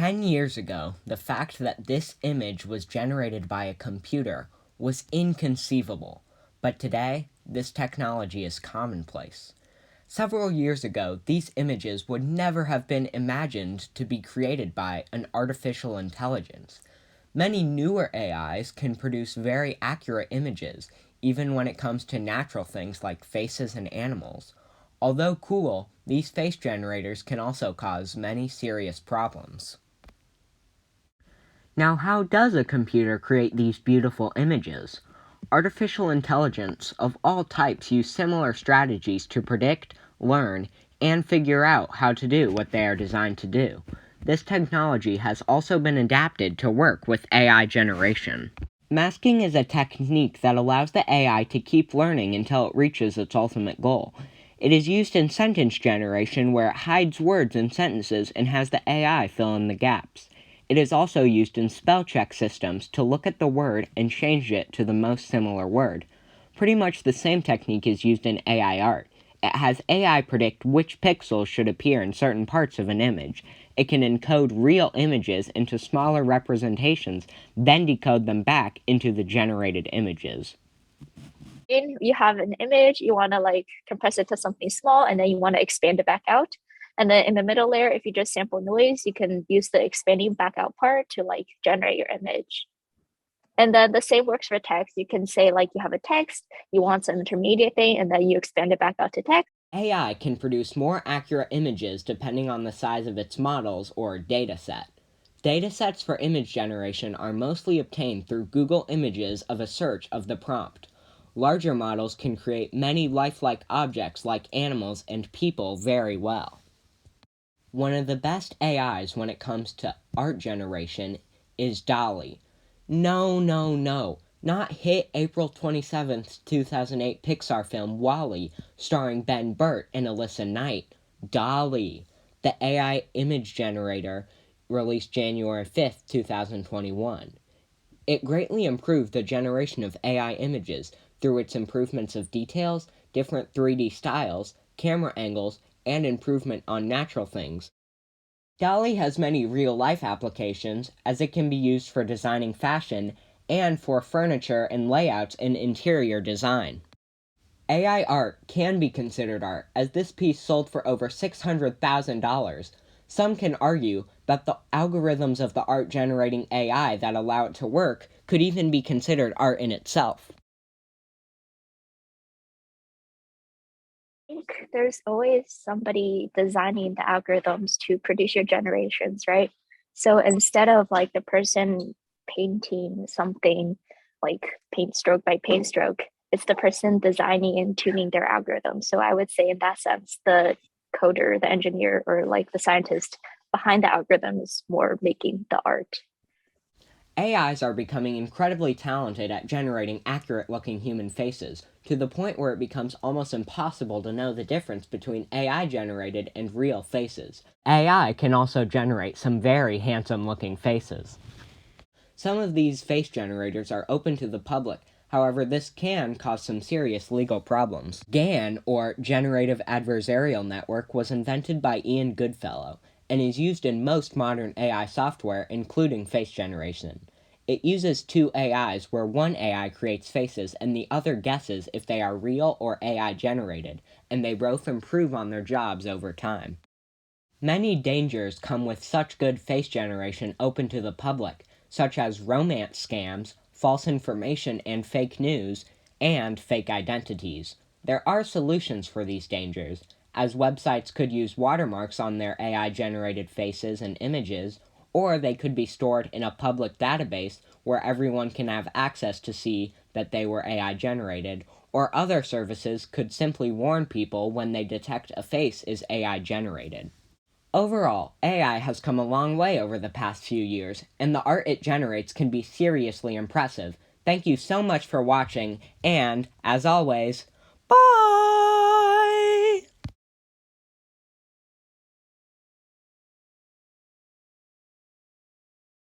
10 years ago, the fact that this image was generated by a computer was inconceivable, but today, this technology is commonplace. Several years ago, these images would never have been imagined to be created by an artificial intelligence. Many newer AIs can produce very accurate images, even when it comes to natural things like faces and animals. Although cool, these face generators can also cause many serious problems. Now, how does a computer create these beautiful images? Artificial intelligence of all types use similar strategies to predict, learn, and figure out how to do what they are designed to do. This technology has also been adapted to work with AI generation. Masking is a technique that allows the AI to keep learning until it reaches its ultimate goal. It is used in sentence generation where it hides words in sentences and has the AI fill in the gaps. It is also used in spell check systems to look at the word and change it to the most similar word. Pretty much the same technique is used in AI art. It has AI predict which pixels should appear in certain parts of an image. It can encode real images into smaller representations, then decode them back into the generated images. You have an image, you want to compress it to something small, and then you want to expand it back out. And then in the middle layer, if you just sample noise, you can use the expanding back out part to generate your image. And then the same works for text. You can say you have a text, you want some intermediate thing, and then you expand it back out to text. AI can produce more accurate images depending on the size of its models or dataset. Datasets for image generation are mostly obtained through Google Images of a search of the prompt. Larger models can create many lifelike objects like animals and people very well. One of the best AIs when it comes to art generation is Dolly. No, not hit April 27th, 2008 Pixar film WALL-E, starring Ben Burt and Alyssa Knight. Dolly, the AI image generator released January 5th, 2021. It greatly improved the generation of AI images through its improvements of details, different 3D styles, camera angles, and improvement on natural things. Dolly has many real-life applications, as it can be used for designing fashion and for furniture and layouts in interior design. AI art can be considered art, as this piece sold for over $600,000. Some can argue that the algorithms of the art-generating AI that allow it to work could even be considered art in itself. Think there's always somebody designing the algorithms to produce your generations, right? So instead of the person painting something paint stroke by paint stroke, it's the person designing and tuning their algorithm. So I would say in that sense, the coder, the engineer, or the scientist behind the algorithm is more making the art. AIs are becoming incredibly talented at generating accurate-looking human faces, to the point where it becomes almost impossible to know the difference between AI-generated and real faces. AI can also generate some very handsome-looking faces. Some of these face generators are open to the public, however this can cause some serious legal problems. GAN, or Generative Adversarial Network, was invented by Ian Goodfellow, and is used in most modern AI software, including face generation. It uses two AIs where one AI creates faces and the other guesses if they are real or AI generated, and they both improve on their jobs over time. Many dangers come with such good face generation open to the public, such as romance scams, false information and fake news, and fake identities. There are solutions for these dangers, as websites could use watermarks on their AI-generated faces and images, or they could be stored in a public database where everyone can have access to see that they were AI-generated, or other services could simply warn people when they detect a face is AI-generated. Overall, AI has come a long way over the past few years, and the art it generates can be seriously impressive. Thank you so much for watching, and, as always, bye!